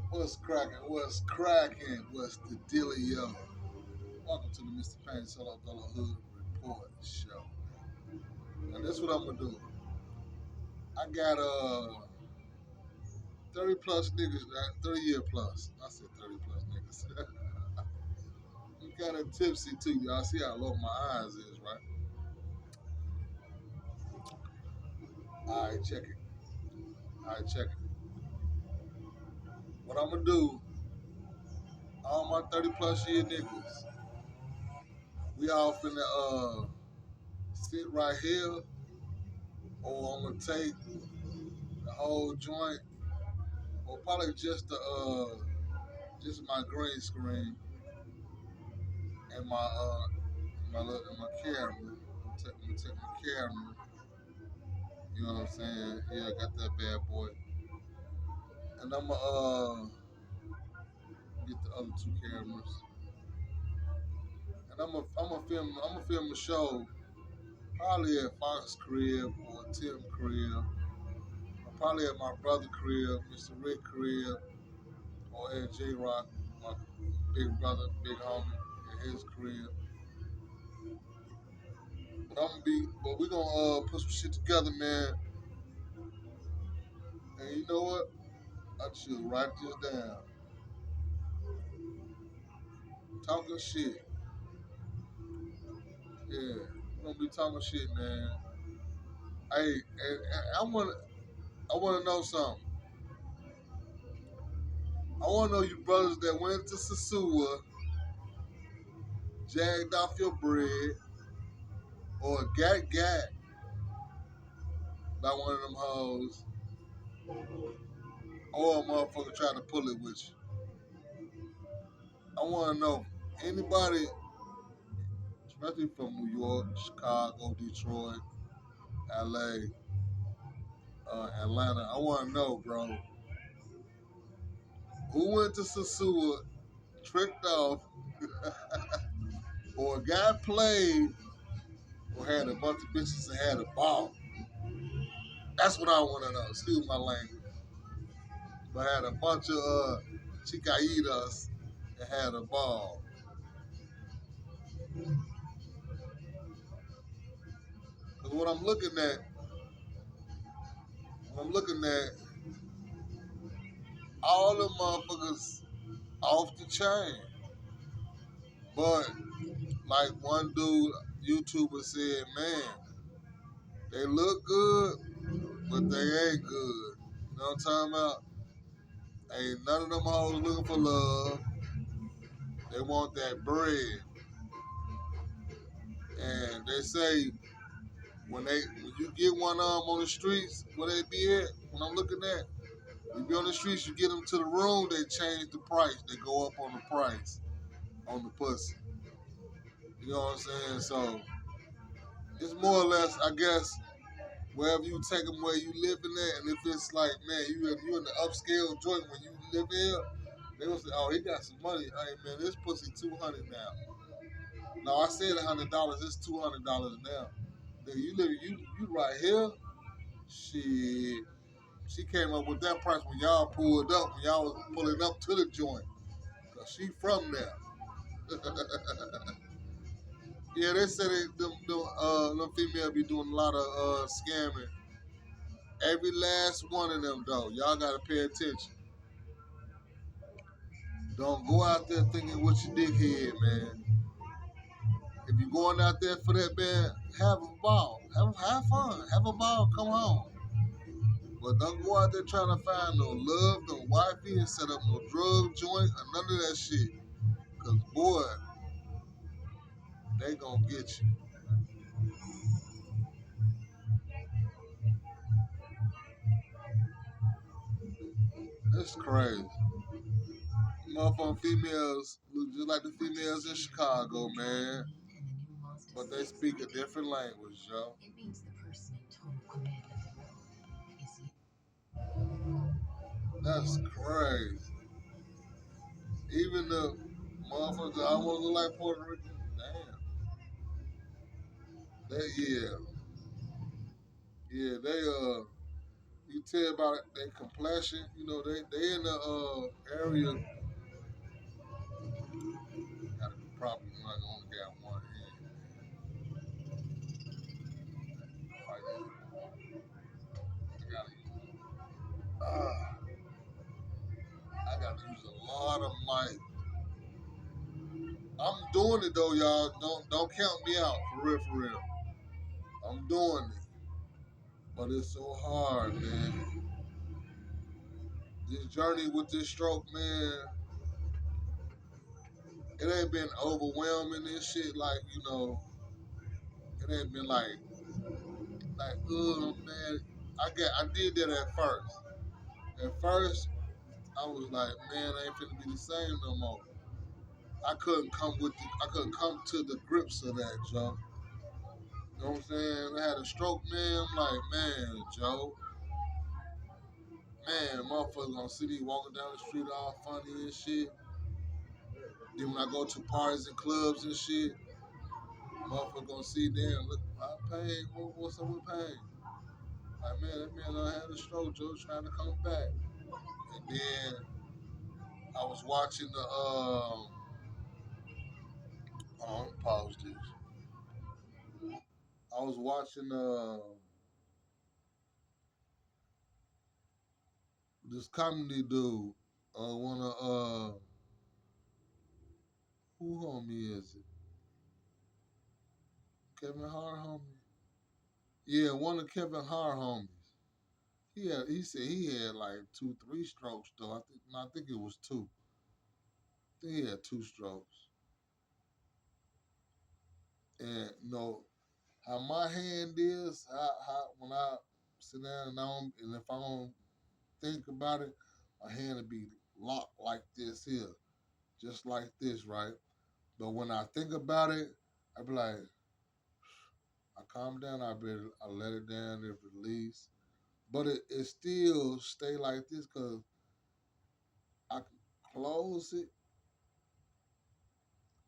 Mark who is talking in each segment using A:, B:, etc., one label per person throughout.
A: What's cracking? What's cracking? What's the dealio? Welcome to the Mr. Payne Solo Dolo Hood Report Show. Now this what I'm gonna do. I got 30 plus niggas, 30-year plus. I said 30 plus niggas. I'm kinda tipsy too, y'all. See how low my eyes is, right? Alright, check it. Alright, check it. What I'm gonna do, all my 30 plus year niggas, we all finna sit right here, or I'm gonna take the whole joint, or probably just my green screen and my camera. Take my camera. You know what I'm saying? Yeah, I got that bad boy. And I'm gonna get the other two cameras. And I'm gonna film a show probably at Fox crib or Tim crib, or probably at my brother crib, Mr. Rick crib, or at J Rock, my big brother, big homie, at his crib. But we gonna put some shit together, man. And you know what? I should write this down. Talking shit. Yeah. We're gonna be talking shit, man. Hey, and I wanna know something. I wanna know you brothers that went to Sasua, jagged off your bread, or got by one of them hoes, or a motherfucker trying to pull it with you. I wanna know anybody, especially from New York, Chicago, Detroit, LA, Atlanta. I wanna know, bro, who went to Sasua, tricked off, or got played, or had a bunch of bitches and had a ball. That's what I want to know. Excuse my language. But had a bunch of chicaitas and had a ball. Because what I'm looking at, all the motherfuckers off the chain. But like one dude, YouTuber said, man, they look good, but they ain't good. You know what I'm talking about? Ain't none of them hoes looking for love. They want that bread. And they say when you get one of them on the streets, where they be at, when I'm looking at, you be on the streets, you get them to the room, they change the price. They go up on the price on the pussy. You know what I'm saying? So it's more or less, I guess, wherever you take them, where you living at, and if it's like, man, you in the upscale joint when you live here, they gonna say, oh, he got some money. Hey, man, this pussy $200 now. No, I said $100. It's $200 now. Nigga, you right here. Shit. She came up with that price when y'all pulled up, when y'all was pulling up to the joint. Cause she from there. Yeah, they said them females be doing a lot of scamming. Every last one of them though. Y'all gotta pay attention. Don't go out there thinking what you dickhead, man. If you going out there for that, man, have a ball. Have fun. Have a ball, come home. But don't go out there trying to find no love, no wifey, and set up no drug joint or none of that shit. Cause boy, they gonna get you. That's crazy. Motherfucking females look just like the females in Chicago, man. But they speak a different language, yo. That's crazy. Even the motherfuckers that almost look like Puerto Rican, damn. They yeah. Yeah, they You tell about their complexion. You know, they in the area. Gotta be probably not only got one hand. Like, uh, I gotta use a lot of mic. I'm doing it though, y'all. Don't count me out for real, for real. I'm doing it, but it's so hard, man. This journey with this stroke, man, it ain't been overwhelming and shit. Like it ain't been like, oh man. I did that at first. At first, I was like, man, I ain't finna be the same no more. I couldn't come to the grips of that, Joe. You know what I'm saying? I had a stroke, man. I'm like, man, Joe, man, motherfuckers gonna see me walking down the street all funny and shit. Then when I go to parties and clubs and shit, motherfuckers gonna see, damn, look, my pain, what's up with pain? Like, man, that man done had a stroke, Joe, trying to come back. And then I was watching the, hold on, pause this. I was watching this comedy dude, who homie is it? Kevin Hart homie? Yeah, one of Kevin Hart homies. He said he had like 2, 3 strokes though. I think it was two. I think he had 2 strokes. And how my hand is, how when I sit down and if I don't think about it, my hand would be locked like this here, just like this, right? But when I think about it, I be like, I calm down, I let it down, it release. But it still stay like this because I can close it,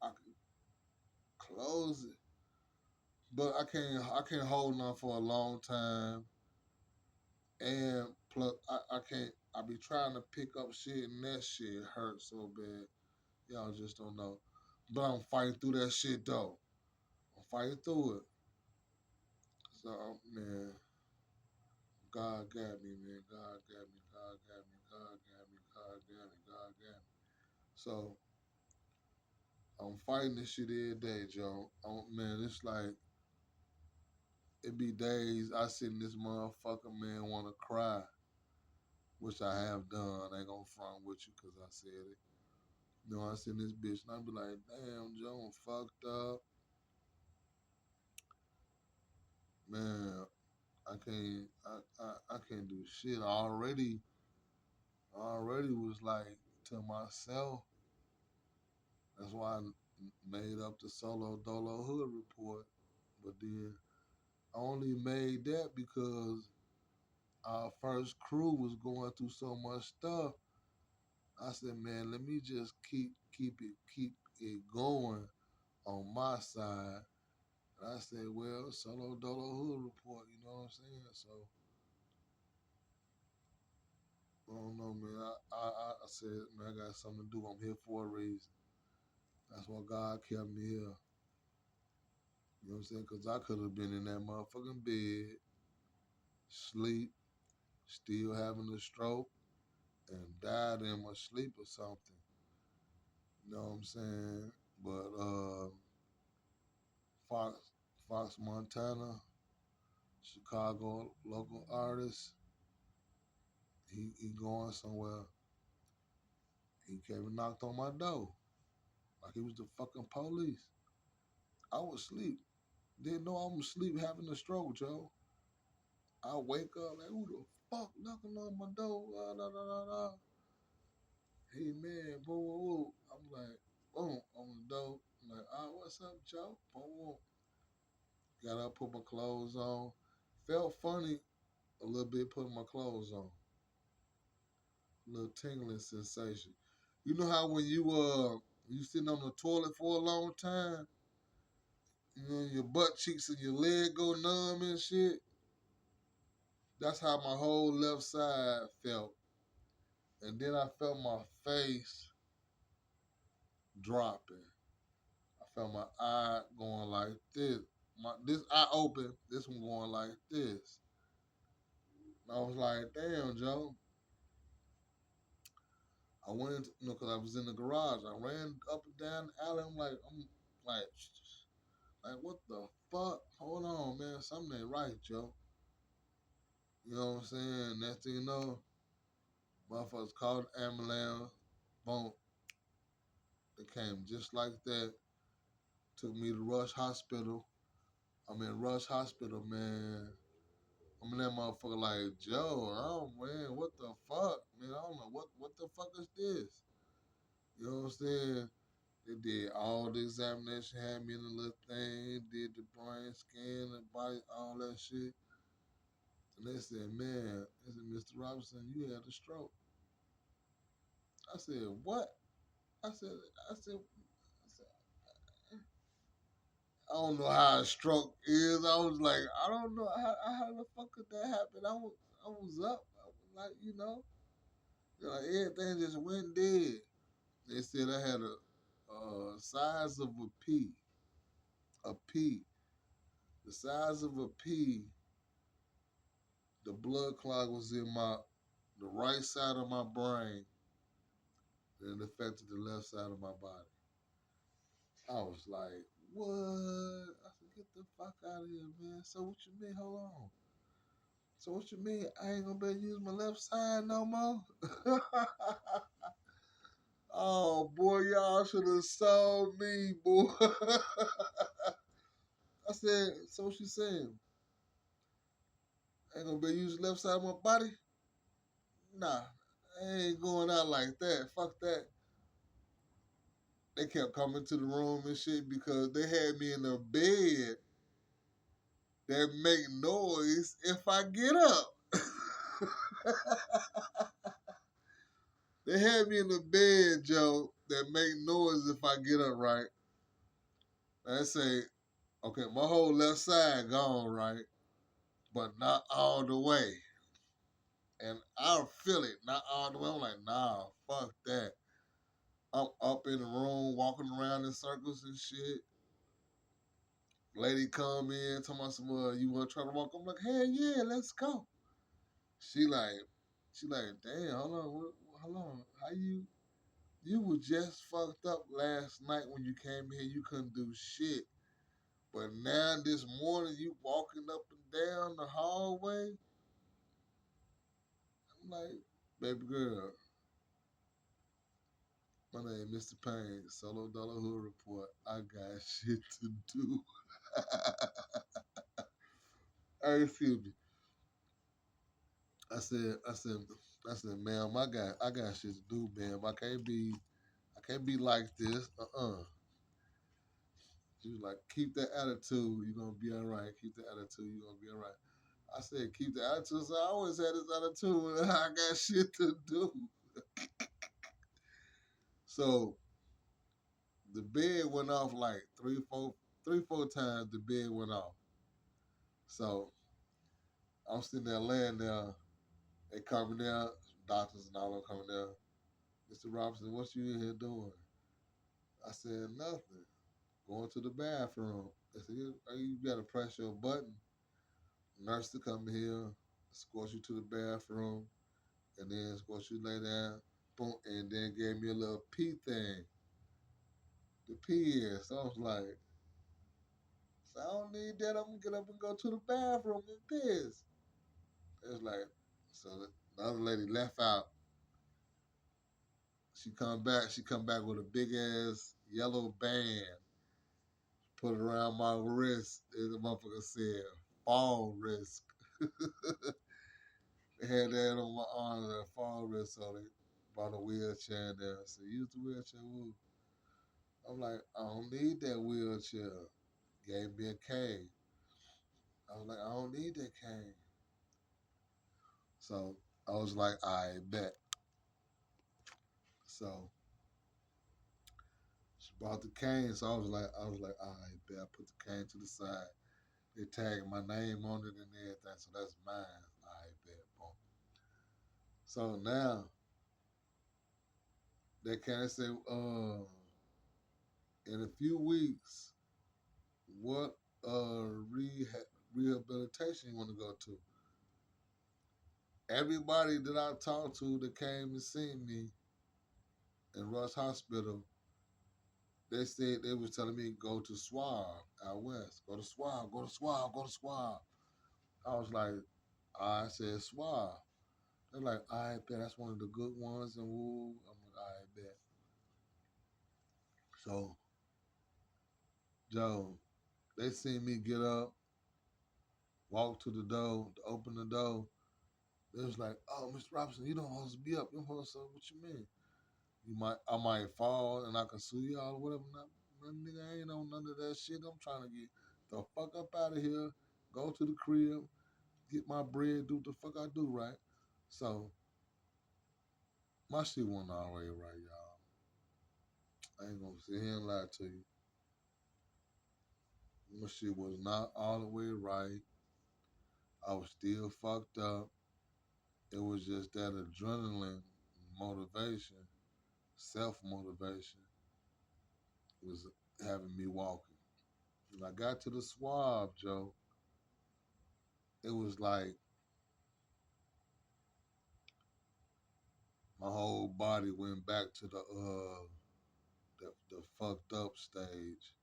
A: I can close it, but I can't hold on for a long time. And plus, I can't. I be trying to pick up shit, and that shit hurts so bad. Y'all just don't know. But I'm fighting through that shit though. I'm fighting through it. So man, God got me, man. God got me. God got me. God got me. God got me. God got me. So I'm fighting this shit every day, Joe. Man, it's like it be days I sit in this motherfucker, man, want to cry, which I have done. I ain't gonna front with you because I said it. I sit in this bitch and I be like, damn, Joe, I'm fucked up. Man, I can't do shit. I already was like to myself. That's why I made up the Solo Dolo Hood report. But then I only made that because our first crew was going through so much stuff. I said, man, let me just keep it going on my side. And I said, well, Solo Dolo Hood report, you know what I'm saying? So I don't know, man. I said, man, I got something to do. I'm here for a reason. That's why God kept me here. You know what I'm saying? Because I could have been in that motherfucking bed, sleep, still having a stroke, and died in my sleep or something. You know what I'm saying? But Fox, Fox Montana, Chicago local artist, he going somewhere. He came and knocked on my door like he was the fucking police. I was asleep. Didn't know I was asleep having a stroke, Joe. I wake up like, who the fuck knocking on my door? Hey man, boom, boom, boom. I'm like, boom, on the door. I'm like, what's up, Joe? Boom, boom. Got up, put my clothes on. Felt funny a little bit putting my clothes on. A little tingling sensation. You know how when you sitting on the toilet for a long time, your butt cheeks and your leg go numb and shit. That's how my whole left side felt. And then I felt my face dropping. I felt my eye going like this. This eye open, this one going like this. And I was like, damn, Joe. I went into, because I was in the garage. I ran up and down the alley. I'm like, what the fuck? Hold on, man. Something ain't right, Joe. You know what I'm saying? Next thing you know, motherfuckers called the ambulance. Boom. They came just like that. Took me to Rush Hospital. I'm in Rush Hospital, man. I'm in that motherfucker like, Joe, oh man, what the fuck? Man, I don't know what the fuck is this? You know what I'm saying? They did all the examination, had me in the little thing, did the brain scan, the body, all that shit. And they said, man, they said, Mr. Robinson, you had a stroke. I said, what? I said, I said, I don't know how a stroke is. I was like, I don't know how the fuck could that happen. I was up. I was like, like everything just went dead. They said I had a size of a pea, the size of a pea. The blood clot was in the right side of my brain, and it affected the left side of my body. I was like, what? I said, get the fuck out of here, man. So what you mean? Hold on. So what you mean? I ain't gonna be able to use my left side no more? Oh boy, y'all should have saw me, boy. I said, so what you saying? I ain't gonna be able to use the left side of my body? Nah, I ain't going out like that. Fuck that. They kept coming to the room and shit because they had me in a bed that make noise if I get up. They had me in the bed, Joe, that make noise if I get up, right? And I say, okay, my whole left side gone, right? But not all the way. And I feel it, not all the way. I'm like, nah, fuck that. I'm up in the room, walking around in circles and shit. Lady come in, tell me some, you want to try to walk? I'm like, hell yeah, let's go. She like, damn, hold on, how you were just fucked up last night when you came here, you couldn't do shit. But now this morning you walking up and down the hallway. I'm like, baby girl, my name is Mr. Payne, Solo Dollar Hood Report. I got shit to do. Hey, excuse me. I said, I said, I said, ma'am, I got shit to do, ma'am. I can't be like this. She was like, keep that attitude. You're gonna be all right. Keep the attitude. You're gonna be all right. I said, keep the attitude. So I always had this attitude. I got shit to do. So the bed went off like three, four times. The bed went off. So I'm sitting there laying there. They coming there, doctors and all them coming there. Mr. Robinson, what you in here doing? I said, nothing. Going to the bathroom. They said, you gotta press your button. Nurse to come here, escort you to the bathroom, and then escort you lay down. Boom, and then gave me a little pee thing. The pee in. So I was like, so I don't need that. I'm gonna get up and go to the bathroom and piss. It's like, so the other lady left out. She come back. She come back with a big ass yellow band. Put it around my wrist. And the motherfucker said, fall risk. They had that on my arm, that fall risk, so they brought a wheelchair in there. I said, use the wheelchair. Woo. I'm like, I don't need that wheelchair. Gave me a cane. I was like, I don't need that cane. So I was like, I bet. So she brought the cane. So I was like, I bet. I put the cane to the side. They tagged my name on it and everything. So that's mine. I So now they can't say, in a few weeks, what rehabilitation you want to go to? Everybody that I talked to that came and seen me in Rush Hospital, they said they was telling me go to Swab out west. Go to Swab, go to Swab, go to Swab. I was like, I said Swab. They're like, I bet that's one of the good ones and woo. I'm like, I bet. So, Joe, they seen me get up, walk to the door, to open the door. They was like, oh, Mr. Robinson, you don't supposed to be up. You don't supposed to, what you mean? I might fall and I can sue y'all or whatever. Nigga, I ain't on none of that shit. I'm trying to get the fuck up out of here, go to the crib, get my bread, do what the fuck I do, right? So my shit wasn't all the way right, y'all. I ain't gonna sit here and lie to you. My shit was not all the way right. I was still fucked up. It was just that adrenaline motivation, self motivation was having me walking. When I got to the swab, Joe, it was like my whole body went back to the fucked up stage.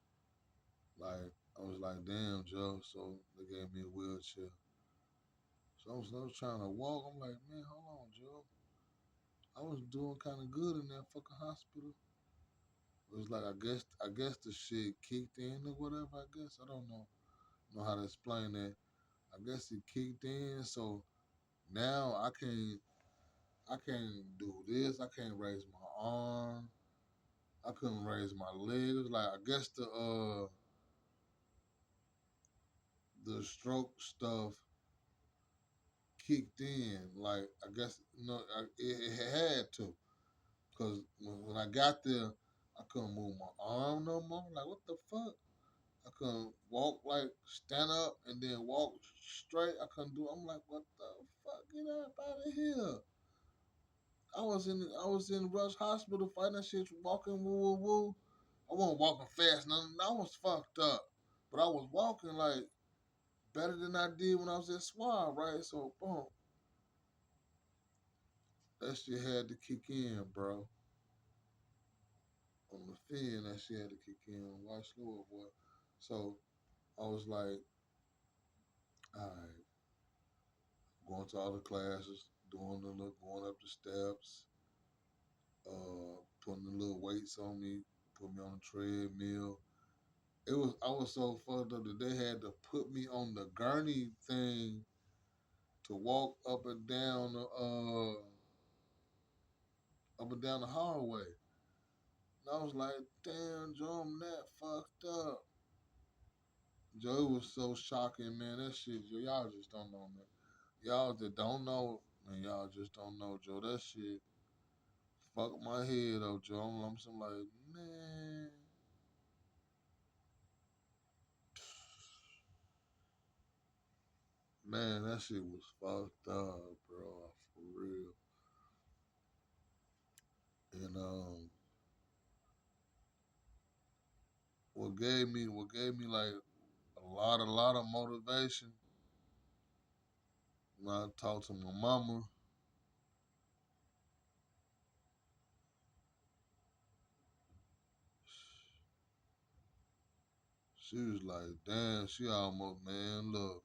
A: Like I was like, damn, Joe. So they gave me a wheelchair. So I was trying to walk. I'm like, man, hold on, Joe. I was doing kind of good in that fucking hospital. It was like I guess the shit kicked in or whatever. I guess I don't know how to explain that. I guess it kicked in, so now I can't do this. I can't raise my arm. I couldn't raise my leg. It was like I guess the stroke stuff kicked in. Like I guess it had to, cause when I got there, I couldn't move my arm no more. Like what the fuck? I couldn't walk like stand up and then walk straight. I couldn't do. I'm like, what the fuck? Get up out of here! I was in Rush Hospital fighting that shit, walking woo woo woo. I wasn't walking fast, nothing. I was fucked up, but I was walking like better than I did when I was at Swab, right? So boom, that shit had to kick in, bro. On the fin, that shit had to kick in. Watch slower, boy. So I was like, all right, going to all the classes, going up the steps, putting the little weights on me, put me on the treadmill. I was so fucked up that they had to put me on the gurney thing to walk up and down the hallway. And I was like, damn, Joe, I'm that fucked up. Joe, it was so shocking, man. That shit, Joe, y'all just don't know, man. Y'all that don't know, man, y'all just don't know, Joe. That shit fucked my head up, Joe. I'm like, man. Man, that shit was fucked up, bro, for real. And what gave me like a lot of motivation when I talked to my mama. She was like, damn, she almost, man, look,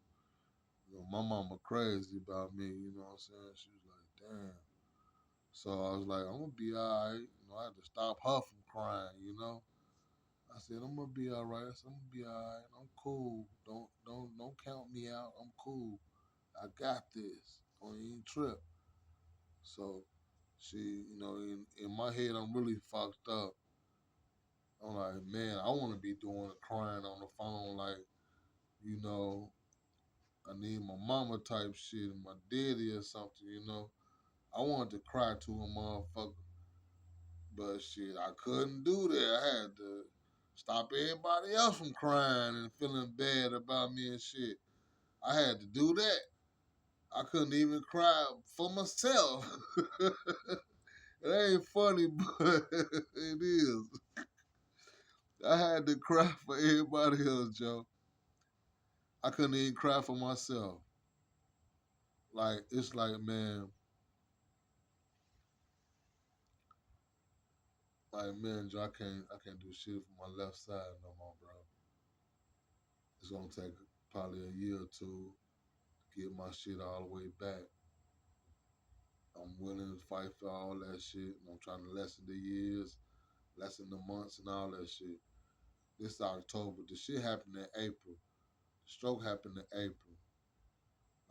A: my mama crazy about me, you know what I'm saying? She was like, damn. So I was like, I'm gonna be all right. I had to stop her from crying, I said, I'm gonna be all right. I said, I'm gonna be all right. I'm cool. Don't count me out. I'm cool. I got this. Don't even trip. So she, in my head, I'm really fucked up. I'm like, man, I want to be doing crying on the phone, like, you know, I need my mama type shit, my daddy or something. I wanted to cry to a motherfucker, but shit, I couldn't do that. I had to stop everybody else from crying and feeling bad about me and shit. I had to do that. I couldn't even cry for myself. It ain't funny, but it is. I had to cry for everybody else, Joe. I couldn't even cry for myself. Like it's man, Joe, I can't do shit for my left side no more, bro. It's gonna take probably a year or two to get my shit all the way back. I'm willing to fight for all that shit. And I'm trying to lessen the years, lessen the months, and all that shit. This October, the shit happened in April. The stroke happened in April,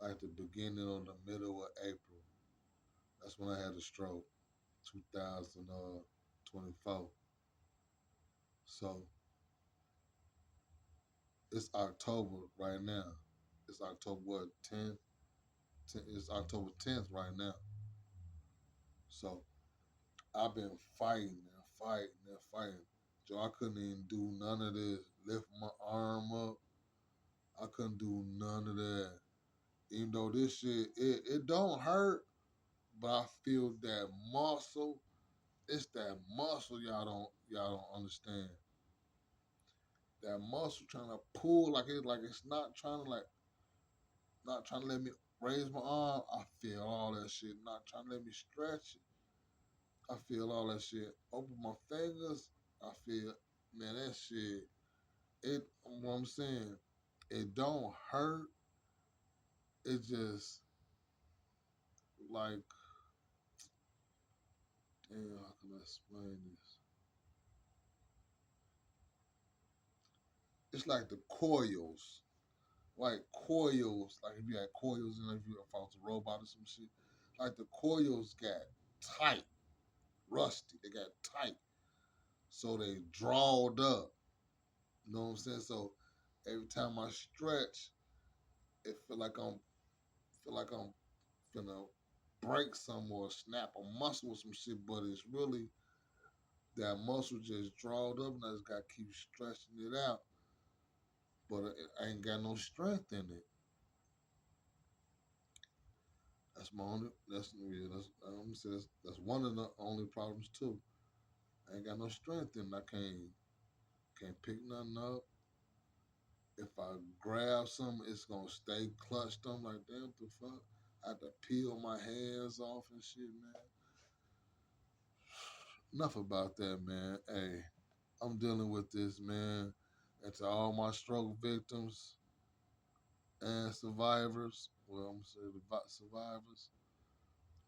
A: like the beginning or the middle of April. That's when I had a stroke, 2024. So it's October right now. It's October what, 10th? It's October 10th right now. So I've been fighting and fighting and fighting. Joe, I couldn't even do none of this. Lift my arm up. I couldn't do none of that. Even though this shit, it don't hurt, but I feel that muscle. It's that muscle y'all don't understand. That muscle trying to pull like it's not trying to not trying to let me raise my arm. I feel all that shit. Not trying to let me stretch it. I feel all that shit. Open my fingers. I feel, man, that shit. What I'm saying, it don't hurt. It just like, damn, how can I explain this? It's like the coils, like if you had coils and if I was a robot or some shit, like the coils got tight, rusty. They got tight, so they drawed up. You know what I'm saying? So every time I stretch, it feel like I'm finna break some or snap a muscle or some shit, but it's really that muscle just drawed up and I just gotta keep stretching it out. But I ain't got no strength in it. That's my only. That's yeah. I'm gonna say that's one of the only problems too. I ain't got no strength in it. I can't pick nothing up. If I grab something, it's gonna stay clutched. I'm like, damn, what the fuck. I have to peel my hands off and shit, man. Enough about that, man. Hey, I'm dealing with this, man. And to all my stroke victims and survivors, well, I'm gonna say survivors,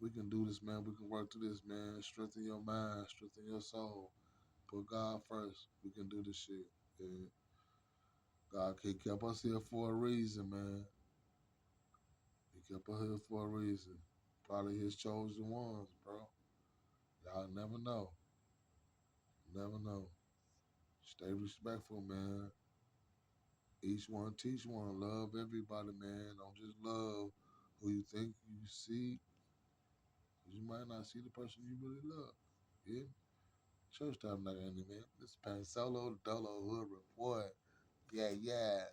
A: we can do this, man. We can work through this, man. Strengthen your mind, strengthen your soul. Put God first. We can do this shit. Yeah. God, he kept us here for a reason, man. He kept us here for a reason. Probably his chosen ones, bro. Y'all never know. Never know. Stay respectful, man. Each one teach one. Love everybody, man. Don't just love who you think you see. 'Cause you might not see the person you really love. Yeah. Church time, like any man. This is Pan Solo Dolo Hood Report. Yeah, yeah.